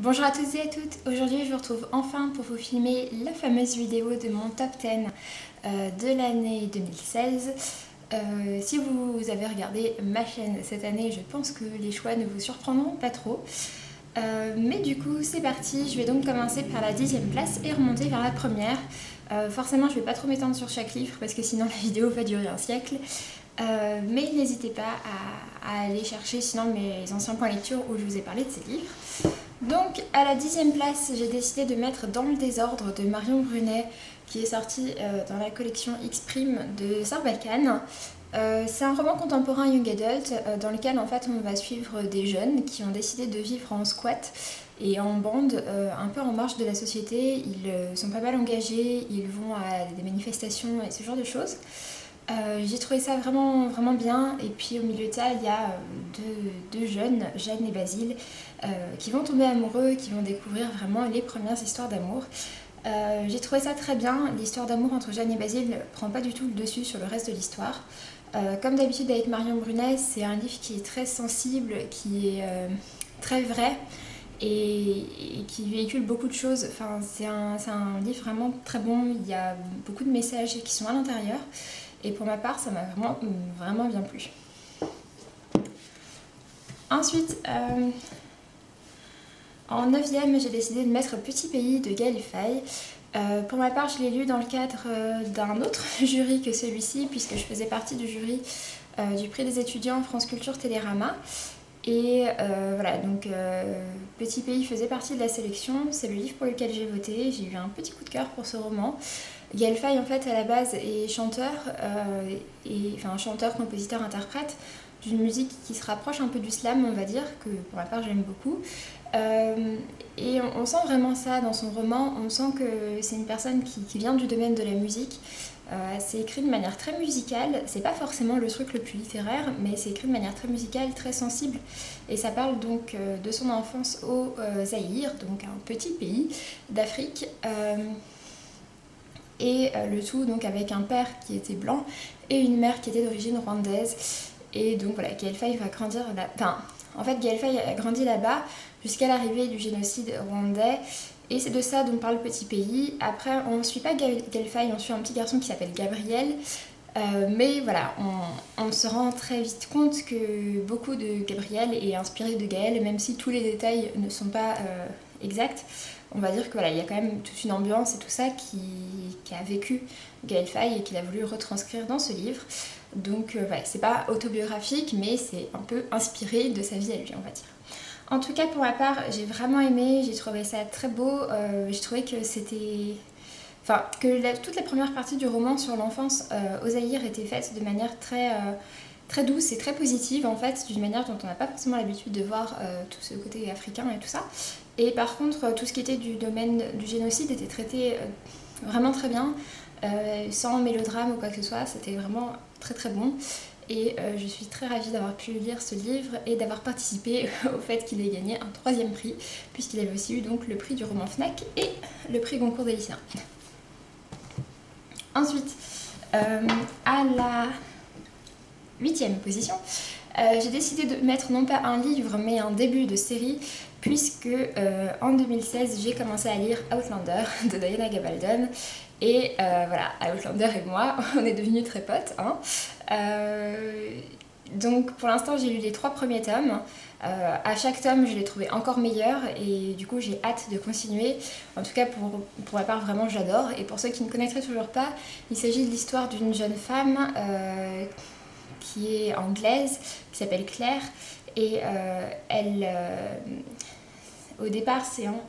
Bonjour à tous et à toutes, aujourd'hui je vous retrouve enfin pour vous filmer la fameuse vidéo de mon top 10 de l'année 2016. Si vous avez regardé ma chaîne cette année, je pense que les choix ne vous surprendront pas trop. Mais du coup c'est parti, je vais donc commencer par la 10e place et remonter vers la première. Forcément je vais pas trop m'étendre sur chaque livre parce que sinon la vidéo va durer un siècle. Mais n'hésitez pas à aller chercher sinon mes anciens points lecture où je vous ai parlé de ces livres. Donc à la 10e place, j'ai décidé de mettre Dans le désordre de Marion Brunet, qui est sorti dans la collection X-Prime de Sarbacane. C'est un roman contemporain young adult dans lequel en fait on va suivre des jeunes qui ont décidé de vivre en squat et en bande, un peu en marge de la société. Ils sont pas mal engagés, ils vont à des manifestations et ce genre de choses. J'ai trouvé ça vraiment, vraiment bien, et puis au milieu de ça il y a deux jeunes, Jeanne et Basile, qui vont tomber amoureux, qui vont découvrir vraiment les premières histoires d'amour. J'ai trouvé ça très bien, l'histoire d'amour entre Jeanne et Basile ne prend pas du tout le dessus sur le reste de l'histoire. Comme d'habitude avec Marion Brunet, c'est un livre qui est très sensible, qui est très vrai et qui véhicule beaucoup de choses. Enfin, c'est un livre vraiment très bon, il y a beaucoup de messages qui sont à l'intérieur. Et pour ma part, ça m'a vraiment, vraiment bien plu. Ensuite, en 9e, j'ai décidé de mettre Petit pays de Gaël Faye. Pour ma part, je l'ai lu dans le cadre d'un autre jury que celui-ci, puisque je faisais partie du jury du prix des étudiants France Culture Télérama. Et voilà, donc Petit pays faisait partie de la sélection, c'est le livre pour lequel j'ai voté. J'ai eu un petit coup de cœur pour ce roman. Gaël Faye en fait à la base est chanteur, enfin chanteur, compositeur, interprète d'une musique qui se rapproche un peu du slam, on va dire, que pour ma part j'aime beaucoup. Et on sent vraiment ça dans son roman, on sent que c'est une personne qui vient du domaine de la musique. C'est écrit de manière très musicale, c'est pas forcément le truc le plus littéraire, mais c'est écrit de manière très musicale, très sensible. Et ça parle donc de son enfance au Zaïre, donc un petit pays d'Afrique. Et le tout donc avec un père qui était blanc et une mère qui était d'origine rwandaise. Et donc voilà, Gaël Faye va grandir là. Enfin, en fait, Gaël Faye a grandi là-bas jusqu'à l'arrivée du génocide rwandais. Et c'est de ça dont parle Petit pays. Après, on ne suit pas Gaël Faye, on suit un petit garçon qui s'appelle Gabriel. Mais voilà, on se rend très vite compte que beaucoup de Gabriel est inspiré de Gaël, même si tous les détails ne sont pas exacts. On va dire que voilà, il y a quand même toute une ambiance et tout ça qui a vécu Gaël Faye et qu'il a voulu retranscrire dans ce livre. Donc voilà, c'est pas autobiographique, mais c'est un peu inspiré de sa vie à lui, on va dire. En tout cas, pour ma part, j'ai vraiment aimé, j'ai trouvé ça très beau, j'ai trouvé que c'était... Enfin, que toute la première partie du roman sur l'enfance au Zaïre était faite de manière très douce et très positive, en fait, d'une manière dont on n'a pas forcément l'habitude de voir tout ce côté africain et tout ça. Et par contre, tout ce qui était du domaine du génocide était traité vraiment très bien, sans mélodrame ou quoi que ce soit, c'était vraiment très très bon. Et je suis très ravie d'avoir pu lire ce livre et d'avoir participé au fait qu'il ait gagné un 3e prix, puisqu'il avait aussi eu donc le prix du roman Fnac et le prix Goncourt des lycéens. Ensuite, à la 8e position, j'ai décidé de mettre non pas un livre mais un début de série, puisque en 2016 j'ai commencé à lire Outlander de Diana Gabaldon. Et voilà, Outlander et moi, on est devenus très potes. Hein. Donc pour l'instant j'ai lu les 3 premiers tomes. À chaque tome je l'ai trouvé encore meilleur et du coup j'ai hâte de continuer. En tout cas pour ma part vraiment j'adore. Et pour ceux qui ne connaîtraient toujours pas, il s'agit de l'histoire d'une jeune femme qui est anglaise, qui s'appelle Claire. Et au départ c'est en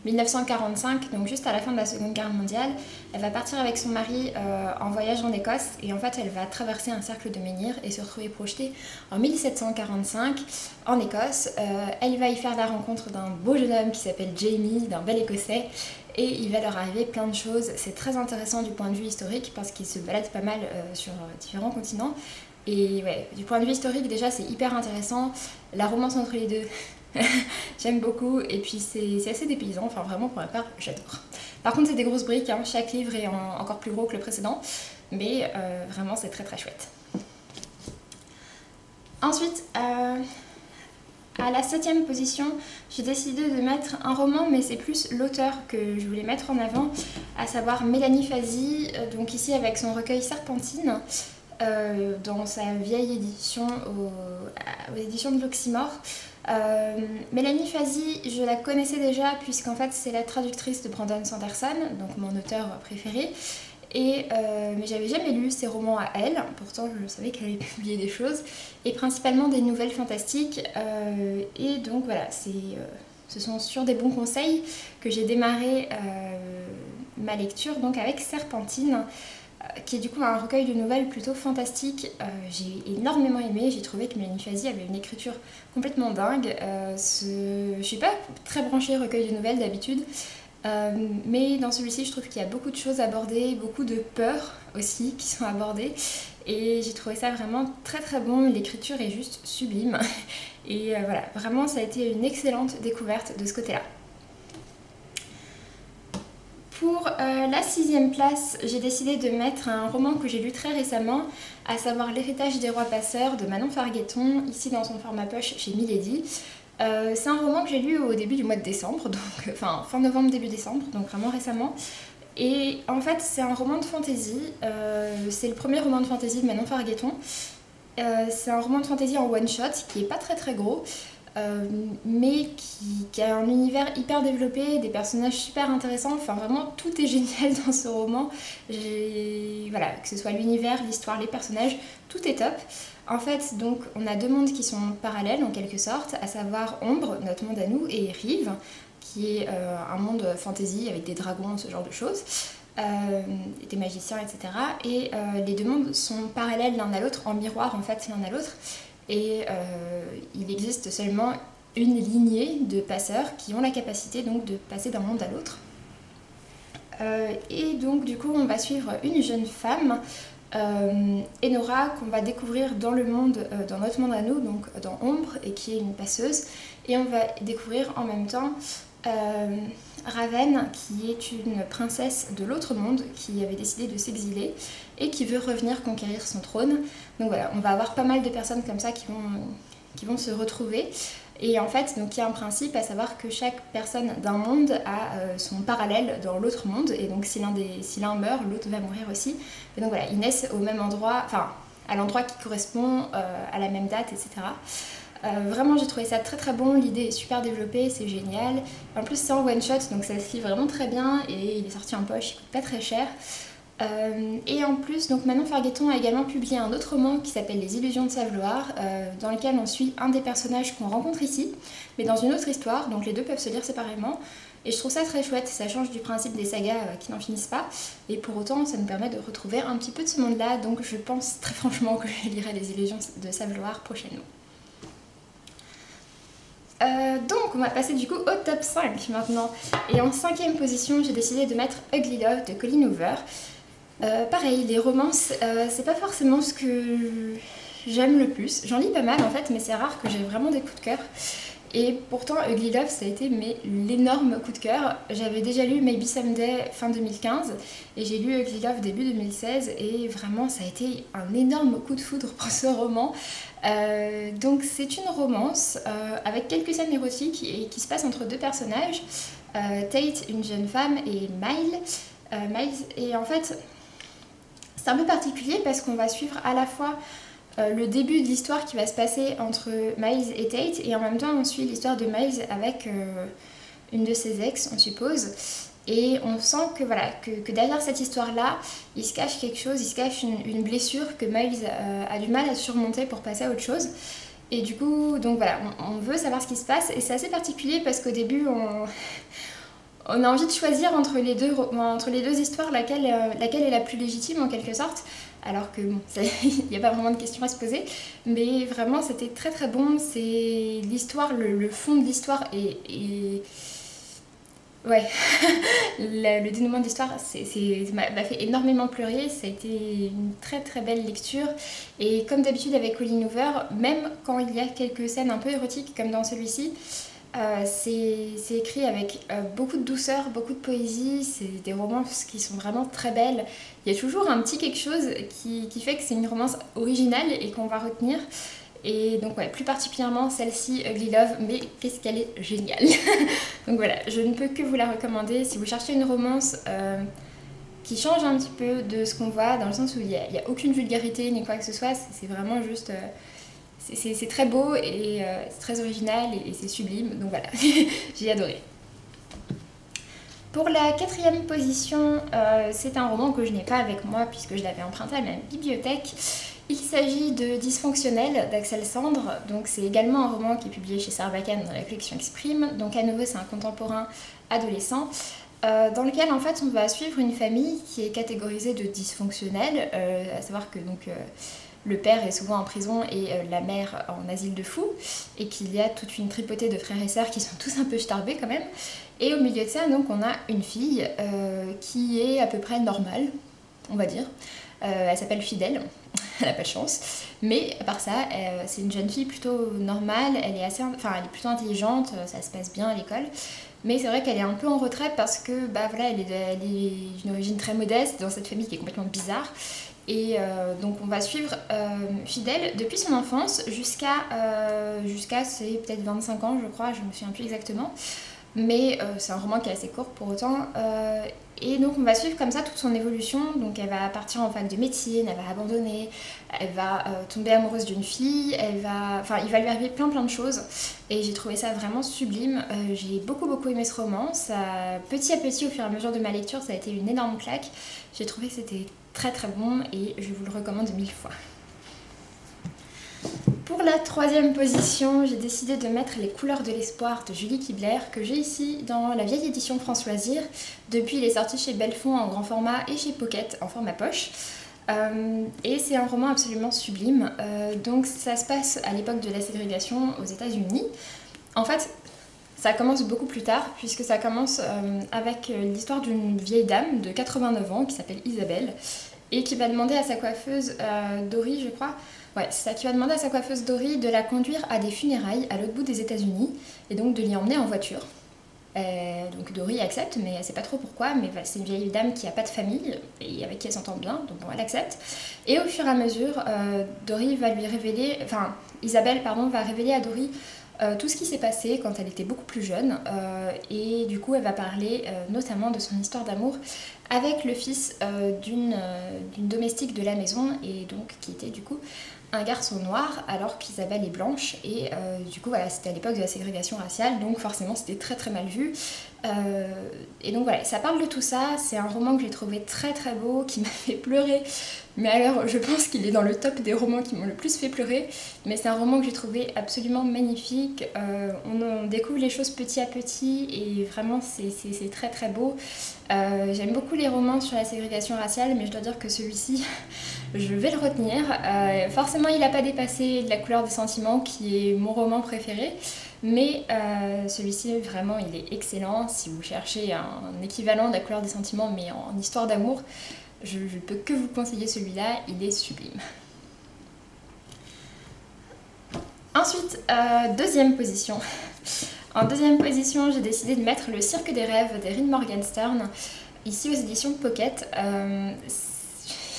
1945, donc juste à la fin de la Seconde Guerre mondiale, elle va partir avec son mari en voyage en Écosse et en fait elle va traverser un cercle de menhirs et se retrouver projetée en 1745 en Écosse. Elle va y faire la rencontre d'un beau jeune homme qui s'appelle Jamie, d'un bel Écossais, et il va leur arriver plein de choses. C'est très intéressant du point de vue historique parce qu'il se balade pas mal sur différents continents. Et ouais, du point de vue historique déjà c'est hyper intéressant, la romance entre les deux. J'aime beaucoup et puis c'est assez dépaysant, enfin vraiment pour ma part j'adore. Par contre c'est des grosses briques, hein. Chaque livre est encore plus gros que le précédent, mais vraiment c'est très très chouette. Ensuite, à À la 7e position, j'ai décidé de mettre un roman, mais c'est plus l'auteur que je voulais mettre en avant, à savoir Mélanie Fazi, donc ici avec son recueil Serpentine, dans sa vieille édition aux éditions de l'Oxymore. Mélanie Fazi, je la connaissais déjà puisqu'en fait c'est la traductrice de Brandon Sanderson, donc mon auteur préféré. Mais j'avais jamais lu ses romans à elle, pourtant je savais qu'elle avait publié des choses, et principalement des nouvelles fantastiques. Et donc voilà, ce sont sur des bons conseils que j'ai démarré ma lecture donc avec Serpentine, qui est du coup un recueil de nouvelles plutôt fantastiques. J'ai énormément aimé, j'ai trouvé que Mélanie Fazi avait une écriture complètement dingue. Je suis pas très branchée recueil de nouvelles d'habitude, mais dans celui-ci je trouve qu'il y a beaucoup de choses abordées, beaucoup de peurs aussi qui sont abordées, et j'ai trouvé ça vraiment très très bon. L'écriture est juste sublime et voilà, vraiment ça a été une excellente découverte de ce côté-là. Pour la 6e place, j'ai décidé de mettre un roman que j'ai lu très récemment, à savoir L'héritage des rois passeurs de Manon Fargueton, ici dans son format poche chez Milady. C'est un roman que j'ai lu au début du mois de décembre, donc, enfin fin novembre, début décembre, donc vraiment récemment. Et en fait c'est un roman de fantasy, c'est le premier roman de fantasy de Manon Fargueton. C'est un roman de fantasy en one shot qui est pas très très gros, mais qui a un univers hyper développé, des personnages super intéressants, enfin vraiment tout est génial dans ce roman. Voilà, que ce soit l'univers, l'histoire, les personnages, tout est top. En fait, donc, on a deux mondes qui sont parallèles en quelque sorte, à savoir Ombre, notre monde à nous, et Rive, qui est un monde fantasy avec des dragons, ce genre de choses, des magiciens, etc. Et les deux mondes sont parallèles l'un à l'autre, en miroir en fait l'un à l'autre. Et il existe seulement une lignée de passeurs qui ont la capacité donc de passer d'un monde à l'autre. Et donc du coup on va suivre une jeune femme, Enora, qu'on va découvrir dans le monde, dans notre monde à nous, donc dans Ombre, et qui est une passeuse. Et on va découvrir en même temps Raven, qui est une princesse de l'autre monde qui avait décidé de s'exiler et qui veut revenir conquérir son trône. Donc voilà, on va avoir pas mal de personnes comme ça qui vont se retrouver. Et en fait, donc il y a un principe, à savoir que chaque personne d'un monde a son parallèle dans l'autre monde, et donc si l'un meurt, l'autre va mourir aussi. Et donc voilà, ils naissent au même endroit, enfin à l'endroit qui correspond à la même date, etc. Vraiment j'ai trouvé ça très très bon, l'idée est super développée, c'est génial. En plus c'est en one shot, donc ça se lit vraiment très bien, et il est sorti en poche, il coûte pas très cher. Et en plus, donc Manon Fargueton a également publié un autre roman qui s'appelle Les Illusions de Savloir, dans lequel on suit un des personnages qu'on rencontre ici, mais dans une autre histoire, donc les deux peuvent se lire séparément. Et je trouve ça très chouette, ça change du principe des sagas qui n'en finissent pas, et pour autant ça nous permet de retrouver un petit peu de ce monde-là, donc je pense très franchement que je lirai Les Illusions de Savloir prochainement. Donc on va passer du coup au top 5 maintenant, et en 5e position j'ai décidé de mettre Ugly Love de Colleen Hoover. Pareil, les romances, c'est pas forcément ce que j'aime le plus. J'en lis pas mal en fait, mais c'est rare que j'ai vraiment des coups de cœur. Et pourtant, Ugly Love, ça a été l'énorme coup de cœur. J'avais déjà lu Maybe Someday fin 2015, et j'ai lu Ugly Love début 2016, et vraiment ça a été un énorme coup de foudre pour ce roman. Donc c'est une romance avec quelques scènes érotiques et qui se passe entre deux personnages, Tate, une jeune femme, et Miles. Et en fait c'est un peu particulier parce qu'on va suivre à la fois le début de l'histoire qui va se passer entre Miles et Tate, et en même temps on suit l'histoire de Miles avec une de ses ex, on suppose. Et on sent que, voilà, que derrière cette histoire-là, il se cache quelque chose, il se cache une blessure que Miles a du mal à surmonter pour passer à autre chose. Et du coup, donc voilà, on veut savoir ce qui se passe, et c'est assez particulier parce qu'au début, on a envie de choisir entre les deux histoires laquelle est la plus légitime en quelque sorte, alors que bon, il n'y a pas vraiment de question à se poser, mais vraiment c'était très très bon. C'est l'histoire, le fond de l'histoire et ouais, le dénouement de l'histoire m'a fait énormément pleurer, ça a été une très très belle lecture. Et comme d'habitude avec Colleen Hoover, même quand il y a quelques scènes un peu érotiques comme dans celui-ci, c'est écrit avec beaucoup de douceur, beaucoup de poésie, c'est des romances qui sont vraiment très belles. Il y a toujours un petit quelque chose qui fait que c'est une romance originale et qu'on va retenir. Et donc ouais, plus particulièrement celle-ci, Ugly Love, mais qu'est-ce qu'elle est géniale. Donc voilà, je ne peux que vous la recommander si vous cherchez une romance qui change un petit peu de ce qu'on voit, dans le sens où il n'y a aucune vulgarité ni quoi que ce soit, c'est vraiment juste... c'est très beau et c'est très original et c'est sublime, donc voilà, j'ai adoré. Pour la quatrième position, c'est un roman que je n'ai pas avec moi puisque je l'avais emprunté à ma bibliothèque. Il s'agit de Dysfonctionnel d'Axel Sandre, donc c'est également un roman qui est publié chez Sarbacane dans la collection Exprime, donc à nouveau c'est un contemporain adolescent. Dans lequel en fait on va suivre une famille qui est catégorisée de dysfonctionnelle, à savoir que donc le père est souvent en prison et la mère en asile de fous, et qu'il y a toute une tripotée de frères et sœurs qui sont tous un peu starbés quand même. Et au milieu de ça donc on a une fille qui est à peu près normale, on va dire. Elle s'appelle Fidèle, elle n'a pas de chance, mais à part ça, c'est une jeune fille plutôt normale, elle est plutôt intelligente, ça se passe bien à l'école. Mais c'est vrai qu'elle est un peu en retrait parce que bah voilà, elle est d'une origine très modeste dans cette famille qui est complètement bizarre. Et donc on va suivre Fidèle depuis son enfance jusqu'à ses peut-être 25 ans je crois, je me souviens plus exactement. Mais c'est un roman qui est assez court pour autant. Et donc on va suivre comme ça toute son évolution. Donc elle va partir en fac de médecine, elle va abandonner, elle va tomber amoureuse d'une fille, il va lui arriver plein de choses. Et j'ai trouvé ça vraiment sublime. J'ai beaucoup aimé ce roman. Petit à petit, au fur et à mesure de ma lecture, ça a été une énorme claque. J'ai trouvé que c'était très bon et je vous le recommande 1000 fois. Pour la troisième position, j'ai décidé de mettre Les couleurs de l'espoir de Julie Kibler, que j'ai ici dans la vieille édition France Loisirs. Depuis, il est sorti chez Belfond en grand format et chez Pocket en format poche. Et c'est un roman absolument sublime. Donc ça se passe à l'époque de la ségrégation aux États-Unis. En fait, ça commence beaucoup plus tard, puisque ça commence avec l'histoire d'une vieille dame de 89 ans qui s'appelle Isabelle, et qui va demander à sa coiffeuse Dory, je crois, qui va demander à sa coiffeuse Dory de la conduire à des funérailles à l'autre bout des États-Unis et donc de l'y emmener en voiture. Donc Dory accepte, mais elle sait pas trop pourquoi, mais c'est une vieille dame qui a pas de famille et avec qui elle s'entend bien, donc bon, elle accepte. Et au fur et à mesure, Isabelle va révéler à Dory tout ce qui s'est passé quand elle était beaucoup plus jeune, et du coup elle va parler notamment de son histoire d'amour avec le fils d'une domestique de la maison, et donc qui était du coup un garçon noir alors qu'Isabelle est blanche, et du coup voilà, c'était à l'époque de la ségrégation raciale, donc forcément c'était très mal vu. Et donc voilà, ça parle de tout ça. C'est un roman que j'ai trouvé très beau, qui m'a fait pleurer, mais alors je pense qu'il est dans le top des romans qui m'ont le plus fait pleurer. Mais c'est un roman que j'ai trouvé absolument magnifique. On découvre les choses petit à petit et vraiment c'est très beau. J'aime beaucoup les romans sur la ségrégation raciale, mais je dois dire que celui-ci je vais le retenir. Forcément il n'a pas dépassé La couleur des sentiments, qui est mon roman préféré. Mais celui-ci, vraiment, il est excellent. Si vous cherchez un équivalent de La couleur des sentiments, mais en histoire d'amour, je ne peux que vous conseiller celui-là, il est sublime. Ensuite, deuxième position. En deuxième position, j'ai décidé de mettre Le cirque des rêves d'Erin Morgenstern, ici aux éditions Pocket.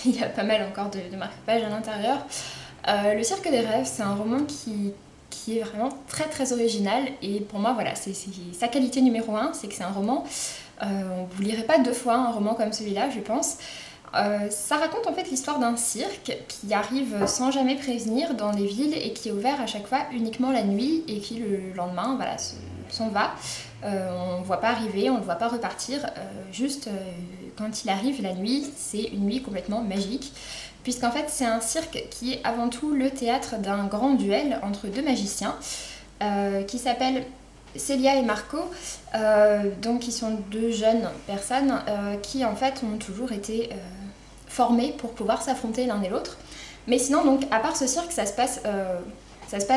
Il y a pas mal encore de marque-pages à l'intérieur. Le cirque des rêves, c'est un roman qui est vraiment très original, et pour moi voilà, c'est sa qualité numéro 1, c'est que c'est un roman, vous lirez pas deux fois un roman comme celui-là, je pense. Ça raconte en fait l'histoire d'un cirque qui arrive sans jamais prévenir dans les villes et qui est ouvert à chaque fois uniquement la nuit, et qui le lendemain voilà, s'en va. On ne voit pas arriver, on ne le voit pas repartir, juste quand il arrive la nuit, c'est une nuit complètement magique, puisqu'en fait c'est un cirque qui est avant tout le théâtre d'un grand duel entre deux magiciens qui s'appellent Célia et Marco, donc qui sont deux jeunes personnes qui en fait ont toujours été formés pour pouvoir s'affronter l'un et l'autre. Mais sinon, donc à part ce cirque, ça se passe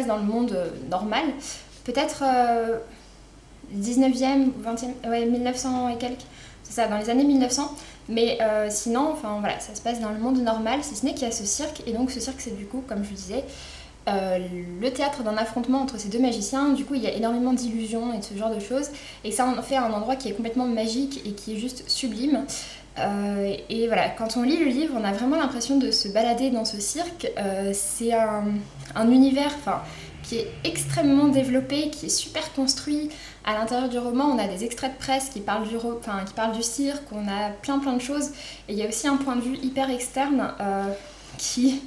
dans le monde normal, peut-être 19e, 20e, ouais, 1900 et quelques, c'est ça, dans les années 1900. Mais sinon, enfin voilà, ça se passe dans le monde normal, si ce n'est qu'il y a ce cirque. Et donc ce cirque, c'est du coup, comme je vous disais, le théâtre d'un affrontement entre ces deux magiciens. Du coup, il y a énormément d'illusions et de ce genre de choses. Et ça en fait un endroit qui est complètement magique et qui est juste sublime. Et voilà, quand on lit le livre, on a vraiment l'impression de se balader dans ce cirque. C'est un univers qui est extrêmement développé, qui est super construit. À l'intérieur du roman, on a des extraits de presse qui parlent du cirque, on a plein de choses. Et il y a aussi un point de vue hyper externe qui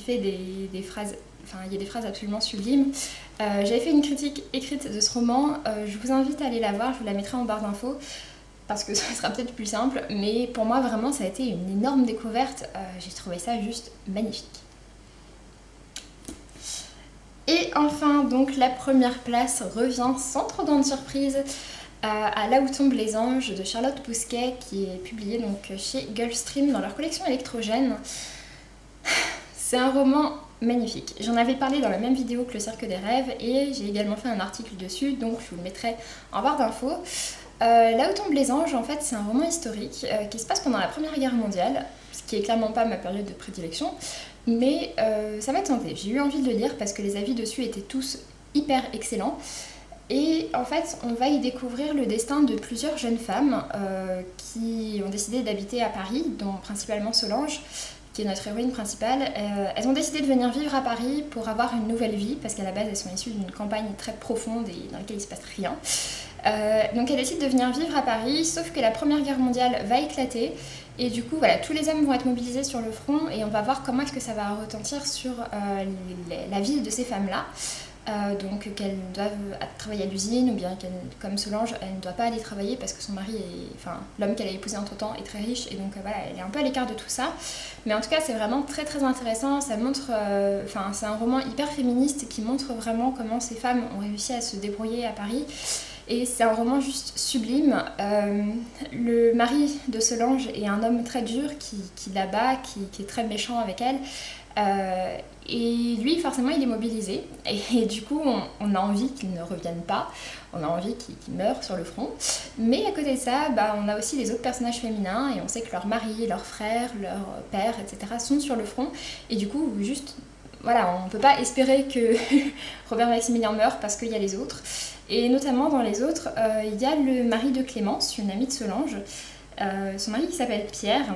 fait des phrases, il y a des phrases absolument sublimes. J'avais fait une critique écrite de ce roman, je vous invite à aller la voir, je vous la mettrai en barre d'infos parce que ce sera peut-être plus simple, mais pour moi vraiment ça a été une énorme découverte, j'ai trouvé ça juste magnifique. Et enfin donc la première place revient sans trop grande surprise à Là où tombent les anges de Charlotte Bousquet, qui est publié donc chez Gulfstream dans leur collection électrogène. C'est un roman magnifique. J'en avais parlé dans la même vidéo que Le Cirque des Rêves et j'ai également fait un article dessus, donc je vous le mettrai en barre d'infos. Là où tombent les anges, en fait, c'est un roman historique qui se passe pendant la Première Guerre mondiale, ce qui est clairement pas ma période de prédilection, mais ça m'a tenté. J'ai eu envie de le lire parce que les avis dessus étaient tous hyper excellents. Et en fait, on va y découvrir le destin de plusieurs jeunes femmes qui ont décidé d'habiter à Paris, dont principalement Solange, qui est notre héroïne principale. Elles ont décidé de venir vivre à Paris pour avoir une nouvelle vie, parce qu'à la base elles sont issues d'une campagne très profonde et dans laquelle il ne se passe rien. Donc elles décident de venir vivre à Paris, sauf que la Première Guerre mondiale va éclater, et du coup voilà, tous les hommes vont être mobilisés sur le front, et on va voir comment est-ce que ça va retentir sur la vie de ces femmes-là. Donc qu'elles doivent travailler à l'usine, ou bien comme Solange, elle ne doit pas aller travailler parce que son mari l'homme qu'elle a épousé entre temps est très riche, et donc voilà, elle est un peu à l'écart de tout ça. Mais en tout cas c'est vraiment très très intéressant, ça montre, c'est un roman hyper féministe qui montre vraiment comment ces femmes ont réussi à se débrouiller à Paris. Et c'est un roman juste sublime. Le mari de Solange est un homme très dur qui la bat, qui est très méchant avec elle. Et lui forcément il est mobilisé et du coup on a envie qu'il ne revienne pas, on a envie qu'il meure sur le front, mais à côté de ça on a aussi les autres personnages féminins et on sait que leur mari, leur frère, leur père, etc. sont sur le front, et du coup juste voilà, on ne peut pas espérer que Robert Maximilien meure parce qu'il y a les autres. Et notamment dans les autres, il y a le mari de Clémence, une amie de Solange, son mari qui s'appelle Pierre.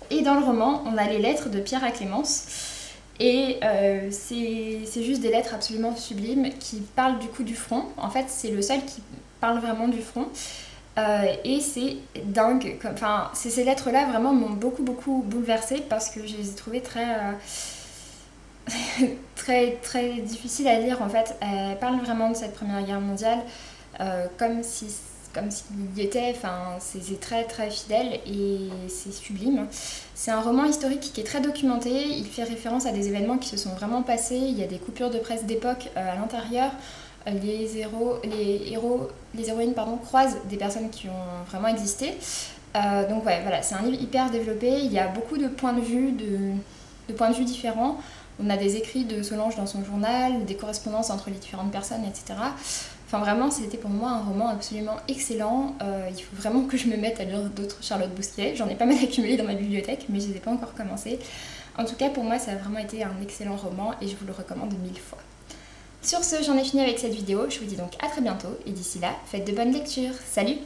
Et dans le roman, on a les lettres de Pierre à Clémence. Et c'est juste des lettres absolument sublimes qui parlent du coup du front. En fait, c'est le seul qui parle vraiment du front. Et c'est dingue. Ces lettres-là vraiment m'ont beaucoup bouleversée parce que je les ai trouvées très difficiles à lire en fait. Elles parlent vraiment de cette Première Guerre mondiale comme s'il y était, c'est très fidèle et c'est sublime. C'est un roman historique qui est très documenté, il fait référence à des événements qui se sont vraiment passés, il y a des coupures de presse d'époque à l'intérieur, les héroïnes croisent des personnes qui ont vraiment existé. Donc ouais, voilà, c'est un livre hyper développé, il y a beaucoup de points de vue, différents. On a des écrits de Solange dans son journal, des correspondances entre les différentes personnes, etc. Enfin vraiment, c'était pour moi un roman absolument excellent. Il faut vraiment que je me mette à lire d'autres Charlotte Bousquet. J'en ai pas mal accumulé dans ma bibliothèque, mais je les ai pas encore commencé. En tout cas, pour moi, ça a vraiment été un excellent roman et je vous le recommande 1000 fois. Sur ce, j'en ai fini avec cette vidéo. Je vous dis donc à très bientôt et d'ici là, faites de bonnes lectures. Salut!